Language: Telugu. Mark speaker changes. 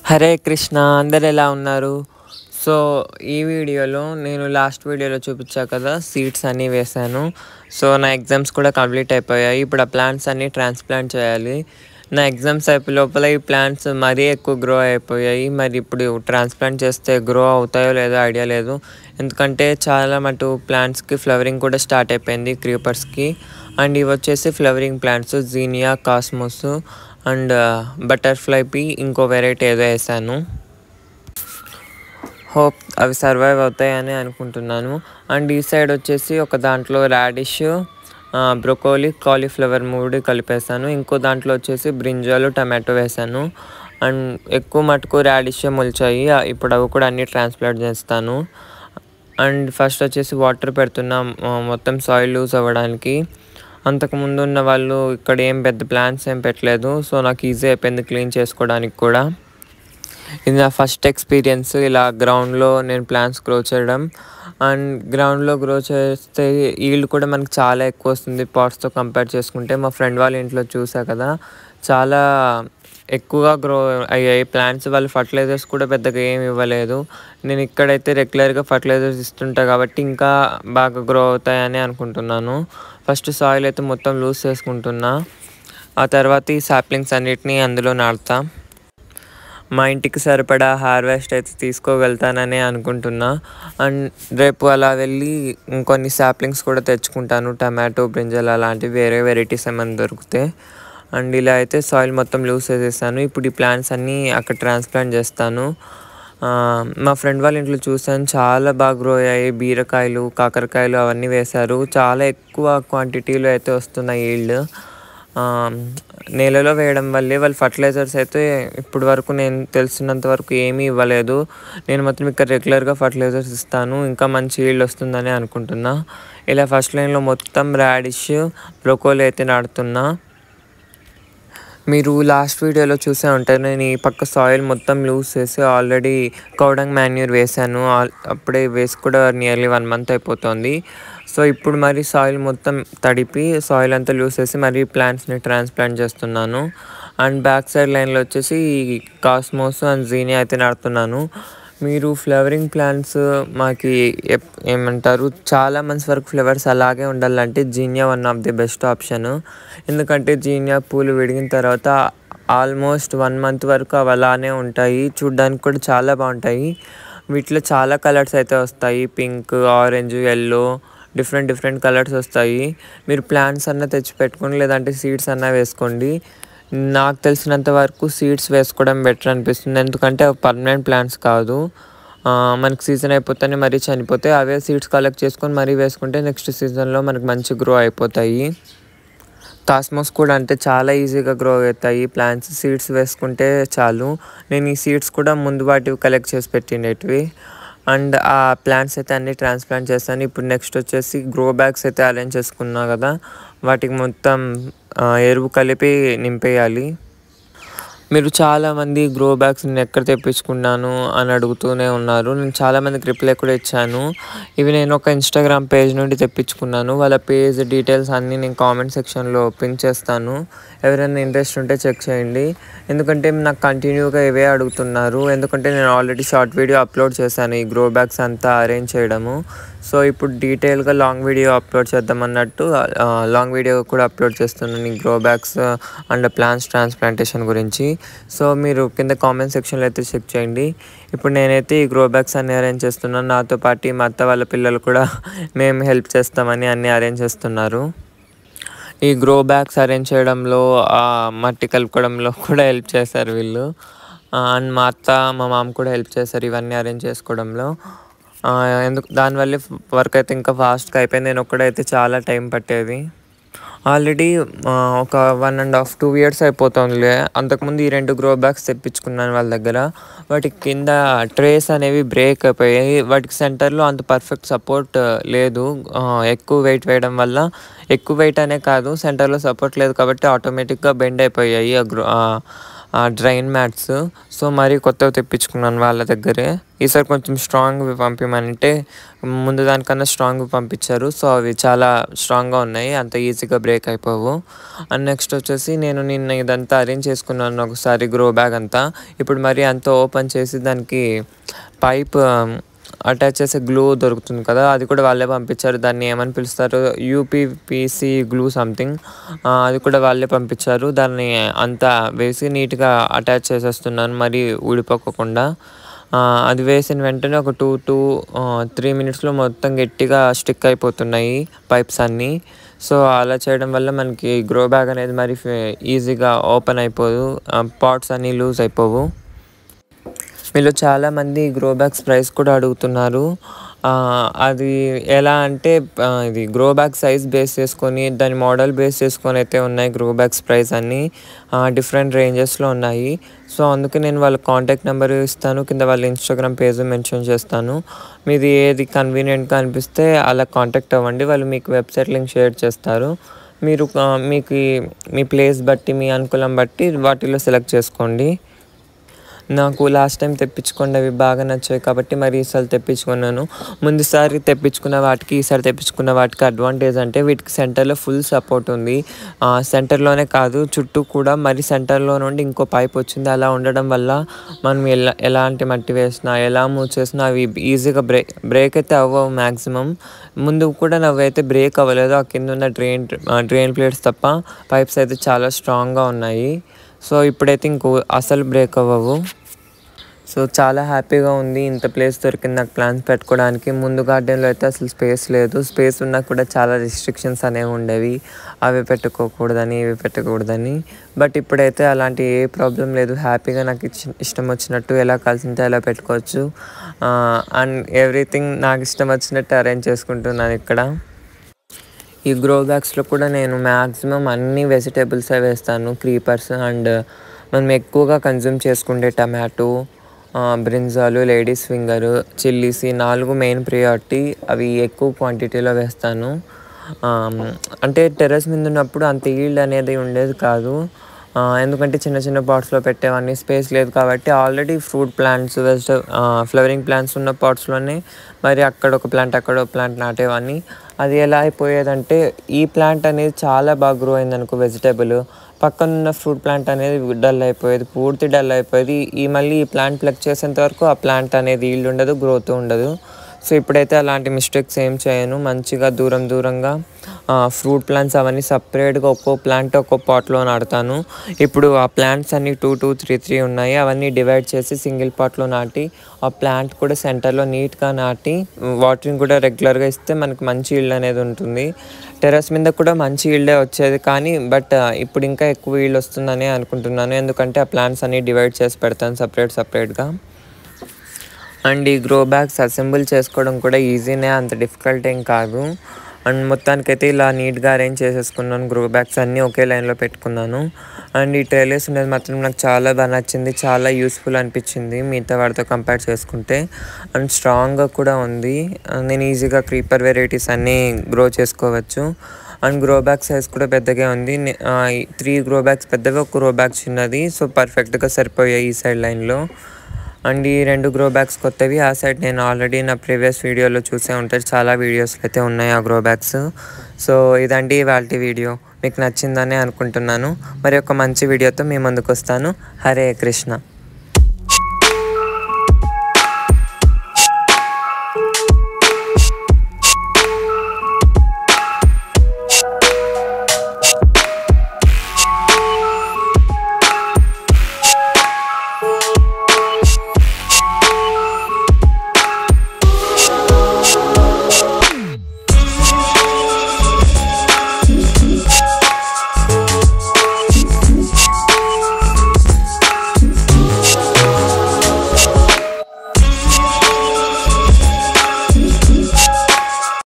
Speaker 1: హరే కృష్ణ, అందరు ఎలా ఉన్నారు? సో ఈ వీడియోలో నేను లాస్ట్ వీడియోలో చూపించా కదా, సీడ్స్ అన్నీ వేశాను. సో నా ఎగ్జామ్స్ కూడా కంప్లీట్ అయిపోయాయి. ఇప్పుడు ఆ ప్లాంట్స్ అన్నీ ట్రాన్స్ప్లాంట్ చేయాలి. నా ఎగ్జామ్స్ అయిపోయే లోపల ఈ ప్లాంట్స్ మరీ ఎక్కువ గ్రో అయిపోయాయి. మరి ఇప్పుడు ట్రాన్స్ప్లాంట్ చేస్తే గ్రో అవుతాయో లేదో ఐడియా లేదు. ఎందుకంటే చాలా మటు ప్లాంట్స్కి ఫ్లవరింగ్ కూడా స్టార్ట్ అయిపోయింది, క్రీపర్స్కి. అండ్ ఇవి వచ్చేసి flowering plants, zinnia, cosmos and butterfly P, ఇంకో వెరైటీ ఏదో వేసాను. హోప్ అవి సర్వైవ్ అవుతాయని అనుకుంటున్నాను. అండ్ ఈ సైడ్ వచ్చేసి ఒక దాంట్లో రాడిష్, బ్రొకోలీ, కాలీఫ్లవర్ 3 కలిపేసాను. ఇంకో దాంట్లో వచ్చేసి బ్రింజాలు, టమాటో వేసాను. అండ్ ఎక్కువ మటుకు రాడిష్ మొలిచాయి. ఇప్పుడు అవి కూడా అన్నీ ట్రాన్స్ప్లాంట్ చేస్తాను. అండ్ ఫస్ట్ వచ్చేసి వాటర్ పెడుతున్నా, మొత్తం సాయిల్ లూజ్ అవ్వడానికి. అంతకుముందు ఉన్న వాళ్ళు ఇక్కడ ఏం పెద్ద ప్లాంట్స్ ఏం పెట్టలేదు. సో నాకు ఈజీ అయిపోయింది క్లీన్ చేసుకోవడానికి కూడా. ఇది నా ఫస్ట్ ఎక్స్పీరియన్స్ ఇలా గ్రౌండ్లో నేను ప్లాంట్స్ గ్రో చేయడం. అండ్ గ్రౌండ్లో గ్రో చేస్తే ఈల్డ్ కూడా మనకి చాలా ఎక్కువ వస్తుంది పాట్స్తో కంపేర్ చేసుకుంటే. మా ఫ్రెండ్ వాళ్ళ ఇంట్లో చూసా కదా, చాలా ఎక్కువగా గ్రో అయ్యాయి ప్లాంట్స్. వాళ్ళు ఫర్టిలైజర్స్ కూడా పెద్దగా ఏమి ఇవ్వలేదు. నేను ఇక్కడైతే రెగ్యులర్గా ఫర్టిలైజర్స్ ఇస్తుంటా కాబట్టి ఇంకా బాగా గ్రో అవుతాయని అనుకుంటున్నాను. ఫస్ట్ సాయిల్ అయితే మొత్తం లూజ్ చేసుకుంటున్నా. ఆ తర్వాత ఈ సాప్లింగ్స్ అన్నిటినీ అందులో నాటుతా. మా ఇంటికి సరిపడా హార్వెస్ట్ అయితే తీసుకోగలుగుతానని అనుకుంటున్నా. అండ్ రేపు అలా వెళ్ళి ఇంకొన్ని సాప్లింగ్స్ కూడా తెచ్చుకుంటాను, టమాటో, బ్రింజల్ అలాంటివి వేరే వెరైటీస్ ఏమైనా దొరికితే. అండ్ ఇలా అయితే సాయిల్ మొత్తం లూజ్ చేసేసాను. ఇప్పుడు ఈ ప్లాంట్స్ అన్నీ అక్కడ ట్రాన్స్ప్లాంట్ చేస్తాను. మా ఫ్రెండ్ వాళ్ళ ఇంట్లో చూసాను, చాలా బాగా గ్రో అయ్యాయి. బీరకాయలు, కాకరకాయలు అవన్నీ వేశారు. చాలా ఎక్కువ క్వాంటిటీలో అయితే వస్తున్నాయి ఈల్డ్. నేలలో వేయడం వల్లే. వాళ్ళు ఫర్టిలైజర్స్ అయితే ఇప్పటి వరకు నేను తెలిసినంత వరకు ఏమీ ఇవ్వలేదు. నేను మాత్రం ఇక్కడ రెగ్యులర్గా ఫర్టిలైజర్స్ ఇస్తాను. ఇంకా మంచి ఈల్డ్ వస్తుందని అనుకుంటున్నా. ఇలా ఫస్ట్ లైన్లో మొత్తం రాడిష్, బ్రోకోలీ అయితే నాటుతున్నా. మీరు లాస్ట్ వీడియోలో చూసే ఉంటారు, నేను ఈ పక్క సాయిల్ మొత్తం లూజ్ చేసి ఆల్రెడీ కౌడంగ్ మాన్యూర్ వేసాను. అప్పుడే వేసి కూడా నియర్లీ 1 month అయిపోతుంది. సో ఇప్పుడు మరి సాయిల్ మొత్తం తడిపి సాయిల్ అంతా లూజ్ చేసి మరి ప్లాంట్స్ని ట్రాన్స్ప్లాంట్ చేస్తున్నాను. అండ్ బ్యాక్ సైడ్ లైన్లో వచ్చేసి కాస్మోస్ అండ్ జీనియా అయితే నాటుతున్నాను. మీరు ఫ్లవరింగ్ ప్లాంట్స్ మాకు ఏమంటారు, చాలా మంత్స్ వరకు ఫ్లవర్స్ అలాగే ఉండాలంటే zinnia one of the best option. ఎందుకంటే జీనియా పూలు విడిగిన తర్వాత ఆల్మోస్ట్ 1 month వరకు అవి అలానే ఉంటాయి. చూడ్డానికి కూడా చాలా బాగుంటాయి. వీటిలో చాలా కలర్స్ అయితే వస్తాయి, pink, orange, yellow, different colours వస్తాయి. మీరు ప్లాంట్స్ అన్నా తెచ్చి పెట్టుకోండి, లేదంటే సీడ్స్ అన్నా వేసుకోండి. నాకు తెలిసినంత వరకు సీడ్స్ వేసుకోవడం బెటర్ అనిపిస్తుంది. ఎందుకంటే అవి పర్మనెంట్ ప్లాంట్స్ కాదు. మనకి సీజన్ అయిపోతేనే మరీ చనిపోతే అవే సీడ్స్ కలెక్ట్ చేసుకొని మరీ వేసుకుంటే నెక్స్ట్ సీజన్లో మనకి మంచి గ్రో అయిపోతాయి. కాస్మోస్ కూడా అంటే చాలా ఈజీగా గ్రో అవుతాయి ప్లాంట్స్, సీడ్స్ వేసుకుంటే చాలు. నేను ఈ సీడ్స్ కూడా ముందు వాటివి కలెక్ట్ చేసి పెట్టినవి. అండ్ ఆ ప్లాంట్స్ అయితే అన్నీ ట్రాన్స్ప్లాంట్ చేస్తాను. ఇప్పుడు నెక్స్ట్ వచ్చేసి గ్రో బ్యాగ్స్ అయితే అరేంజ్ చేసుకున్నా కదా, వాటికి మొత్తం ఎరువు కలిపి నింపేయాలి. మీరు చాలామంది గ్రో బ్యాగ్స్ నేను ఎక్కడ తెప్పించుకున్నాను అని అడుగుతూనే ఉన్నారు. నేను చాలామందికి రిప్లై కూడా ఇచ్చాను. ఇవి నేను ఒక ఇన్స్టాగ్రామ్ పేజ్ నుండి తెప్పించుకున్నాను. వాళ్ళ పేజ్ డీటెయిల్స్ అన్నీ నేను కామెంట్ సెక్షన్లో పిన్ చేస్తాను. ఎవరైనా ఇంట్రెస్ట్ ఉంటే చెక్ చేయండి. ఎందుకంటే నాకు కంటిన్యూగా ఇవే అడుగుతున్నారు. ఎందుకంటే నేను ఆల్రెడీ షార్ట్ వీడియో అప్లోడ్ చేశాను ఈ గ్రో బ్యాగ్స్ అంతా అరేంజ్ చేయడము. సో ఇప్పుడు డీటెయిల్గా లాంగ్ వీడియో అప్లోడ్ చేద్దాం అన్నట్టు లాంగ్ వీడియో కూడా అప్లోడ్ చేస్తున్నాను ఈ grow bags and plants transplantation గురించి. సో మీరు కింద కామెంట్ సెక్షన్లో అయితే చెక్ చేయండి. ఇప్పుడు నేనైతే ఈ గ్రో బ్యాగ్స్ అన్నీ అరేంజ్ చేస్తున్నాను. నాతో పాటు మా అత్త వాళ్ళ పిల్లలు కూడా మేము హెల్ప్ చేస్తామని అన్నీ అరేంజ్ చేస్తున్నారు. ఈ గ్రో బ్యాగ్స్ అరేంజ్ చేయడంలో, మట్టి కలుపుకోవడంలో కూడా హెల్ప్ చేశారు వీళ్ళు. అండ్ మా అత్త, మా మామ కూడా హెల్ప్ చేశారు ఇవన్నీ అరేంజ్ చేసుకోవడంలో. దానివల్ల వర్క్ అయితే ఇంకా ఫాస్ట్గా అయిపోయింది. నేను ఒక్కడైతే చాలా టైం పట్టేది. ఆల్రెడీ ఒక 1.5-2 years అయిపోతుందిలే. అంతకుముందు ఈ 2 గ్రో బ్యాగ్స్ తెప్పించుకున్నాను వాళ్ళ దగ్గర. వాటికి కింద ట్రేస్ అనేవి బ్రేక్ అయిపోయాయి. వాటికి సెంటర్లో అంత పర్ఫెక్ట్ సపోర్ట్ లేదు. ఎక్కువ వెయిట్ వేయడం వల్ల, ఎక్కువ వెయిట్ అనే కాదు, సెంటర్లో సపోర్ట్ లేదు కాబట్టి ఆటోమేటిక్గా బెండ్ అయిపోయాయి డ్రైన్ మ్యాట్స్. సో మరి కొత్తవి తెప్పించుకున్నాను వాళ్ళ దగ్గరే. ఈసారి కొంచెం స్ట్రాంగ్‌వి పంపియమంటే ముందు దానికన్నా స్ట్రాంగ్‌వి పంపించారు. సో, అవి చాలా స్ట్రాంగ్‌గా ఉన్నాయి. అంత ఈజీగా బ్రేక్ అయిపోవు. అండ్ నెక్స్ట్ వచ్చేసి నేను నిన్న ఇదంతా అరేంజ్ చేసుకున్నాను ఒకసారి గ్రో బ్యాగ్ అంతా. ఇప్పుడు మరి అంతా ఓపెన్ చేసి దానికి పైప్ అటాచ్ చేసే గ్లూ దొరుకుతుంది కదా, అది కూడా వాళ్ళే పంపించారు. దాన్ని ఏమని పిలుస్తారు, యూపీపీసీ గ్లూ సంథింగ్. అది కూడా వాళ్ళే పంపించారు. దాన్ని అంతా వేసి నీట్గా అటాచ్ చేసేస్తున్నాను మరి ఊడిపోకుండా. అది వేసిన వెంటనే ఒక 3 మినిట్స్లో మొత్తం గట్టిగా స్టిక్ అయిపోతున్నాయి పైప్స్ అన్నీ. సో, అలా చేయడం వల్ల మనకి గ్రో బ్యాగ్ అనేది మరి ఈజీగా ఓపెన్ అయిపోదు, పాట్స్ అన్నీ లూజ్ అయిపోవు. మీలో చాలామంది గ్రో బ్యాగ్స్ ప్రైస్ కూడా అడుగుతున్నారు. అది ఎలా అంటే ఇది గ్రో బ్యాగ్ సైజ్ బేస్ చేసుకొని దాని మోడల్ బేస్ చేసుకొని అయితే ఉన్నాయి గ్రో బ్యాగ్స్ ప్రైస్ అన్నీ డిఫరెంట్ రేంజెస్లో ఉన్నాయి. సో, అందుకే నేను వాళ్ళ కాంటాక్ట్ నెంబర్ ఇస్తాను, కింద వాళ్ళ ఇన్స్టాగ్రామ్ పేజ్ మెన్షన్ చేస్తాను. మీది ఏది కన్వీనియంట్గా అనిపిస్తే అలా కాంటాక్ట్ అవ్వండి. వాళ్ళు మీకు వెబ్సైట్ లింక్ షేర్ చేస్తారు. మీరు మీకు మీ ప్లేస్ బట్టి మీ అనుకూలం బట్టి వాటిలో సెలెక్ట్ చేసుకోండి. నాకు లాస్ట్ టైం తెప్పించుకున్నవి బాగా నచ్చాయి కాబట్టి మరి ఈసారి తెప్పించుకున్నాను. ముందుసారి తెప్పించుకున్న వాటికి ఈసారి తెప్పించుకున్న వాటికి అడ్వాంటేజ్ అంటే వీటికి సెంటర్లో ఫుల్ సపోర్ట్ ఉంది. సెంటర్లోనే కాదు చుట్టూ కూడా మరి సెంటర్లో నుండి ఇంకో పైప్ వచ్చింది. అలా ఉండడం వల్ల మనం ఎలాంటి మట్టి వేసినా ఎలా మూవ్ చేసినా అవి ఈజీగా బ్రేక్ అయితే అవ్వవు మ్యాక్సిమం. ముందు కూడా నవ్వైతే బ్రేక్ అవ్వలేదు, ఆ కింద ఉన్న డ్రైన్ ప్లేట్స్ తప్ప పైప్స్ అయితే చాలా స్ట్రాంగ్గా ఉన్నాయి. సో, ఇప్పుడైతే ఇంకో అసలు బ్రేక్ అవ్వవు. సో, చాలా హ్యాపీగా ఉంది. ఇంత ప్లేస్ దొరికింది నాకు ప్లాంట్స్ పెట్టుకోవడానికి. ముందు గార్డెన్లో అయితే అసలు స్పేస్ లేదు. స్పేస్ ఉన్నా కూడా చాలా రిస్ట్రిక్షన్స్ అనేవి ఉండేవి, అవి పెట్టుకోకూడదని ఇవి పెట్టకూడదని. బట్ ఇప్పుడైతే అలాంటి ఏ ప్రాబ్లం లేదు. హ్యాపీగా నాకు ఇష్టం వచ్చినట్టు ఎలా కలిసింటే అలా పెట్టుకోవచ్చు. అండ్ ఎవ్రీథింగ్ నాకు ఇష్టం వచ్చినట్టు అరేంజ్ చేసుకుంటున్నాను ఇక్కడ. ఈ గ్రో బ్యాగ్స్లో కూడా నేను మ్యాక్సిమం అన్ని వెజిటేబుల్సే వేస్తాను. క్రీపర్స్ అండ్ మనం ఎక్కువగా కన్జ్యూమ్ చేసుకుంటే tomato, brinjal, ladies finger, chillies, ఈ 4 మెయిన్ ప్రియారిటీ. అవి ఎక్కువ క్వాంటిటీలో వేస్తాను. అంటే టెర్రస్ మీద ఉన్నప్పుడు అంత ఈల్డ్ అనేది ఉండేది కాదు, ఎందుకంటే చిన్న చిన్న పాట్స్లో పెట్టేవన్నీ స్పేస్ లేదు కాబట్టి. Already fruit plants, flowering plants ఉన్న పాట్స్లోనే మరి అక్కడ ఒక ప్లాంట్ అక్కడ ఒక ప్లాంట్ నాటేవాన్ని. అది ఎలా అయిపోయేదంటే ఈ ప్లాంట్ అనేది చాలా బాగా గ్రో అయిందనుకో వెజిటేబుల్, పక్కనున్న ఫ్రూట్ ప్లాంట్ అనేది డల్ అయిపోయేది, పూర్తి డల్ అయిపోయేది. మళ్ళీ ఈ ప్లాంట్ ప్లగ్ చేసేంత వరకు ఆ ప్లాంట్ అనేది ఈల్డ్ ఉండదు, గ్రోత్ ఉండదు. సో, ఇప్పుడైతే అలాంటి మిస్టేక్స్ ఏం చేయను. మంచిగా దూరంగా ఫ్రూట్ ప్లాంట్స్ అవన్నీ సపరేట్గా ఒక్కో ప్లాంట్ ఒక్కో పాట్లో నాటుతాను. ఇప్పుడు ఆ ప్లాంట్స్ అన్నీ 2, 3 ఉన్నాయి. అవన్నీ డివైడ్ చేసి సింగిల్ పాట్లో నాటి ఆ ప్లాంట్ కూడా సెంటర్లో నీట్గా నాటి వాటరింగ్ కూడా రెగ్యులర్గా ఇస్తే మనకి మంచి ఈల్డ్ అనేది ఉంటుంది. టెర్రస్ మీద కూడా మంచి ఈల్డే వచ్చేది కానీ బట్ ఇప్పుడు ఇంకా ఎక్కువ ఈల్డ్ వస్తుందని అనుకుంటున్నాను, ఎందుకంటే ఆ ప్లాంట్స్ అన్నీ డివైడ్ చేసి పెడతాను సపరేట్గా. అండ్ ఈ గ్రో బ్యాగ్స్ అసెంబుల్ చేసుకోవడం కూడా ఈజీనే, అంత డిఫికల్ట్ ఏం కాదు. అండ్ మొత్తానికైతే ఇలా నీట్గా అరేంజ్ చేసేసుకున్నాను. గ్రో బ్యాగ్స్ అన్నీ ఒకే లైన్లో పెట్టుకున్నాను. అండ్ ఈ ట్రేలెస్ ఉండేది మాత్రం నాకు చాలా బాగా నచ్చింది, చాలా యూస్ఫుల్ అనిపించింది మిగతా వాటితో కంపేర్ చేసుకుంటే. అండ్ స్ట్రాంగ్గా కూడా ఉంది. నేను ఈజీగా క్రీపర్ వెరైటీస్ అన్నీ గ్రో చేసుకోవచ్చు. అండ్ గ్రో బ్యాగ్ సైజ్ కూడా పెద్దగా ఉంది. 3 గ్రో బ్యాగ్స్ పెద్దవి, 1 గ్రో బ్యాగ్ చిన్నది. సో, పర్ఫెక్ట్గా సరిపోయాయి ఈ సైడ్ లైన్లో. అండ్ ఈ 2 గ్రో బ్యాగ్స్ కొత్తవి. ఆ సైడ్ నేను ఆల్రెడీ నా ప్రీవియస్ వీడియోలో చూసే ఉంటారు, చాలా వీడియోస్లో అయితే ఉన్నాయి ఆ గ్రో బ్యాగ్స్. సో, ఇదండి ఇవాల్టి వీడియో. మీకు నచ్చిందని అనుకుంటున్నాను. మరి ఒక మంచి వీడియోతో మీ ముందుకు వస్తాను. హరే కృష్ణ.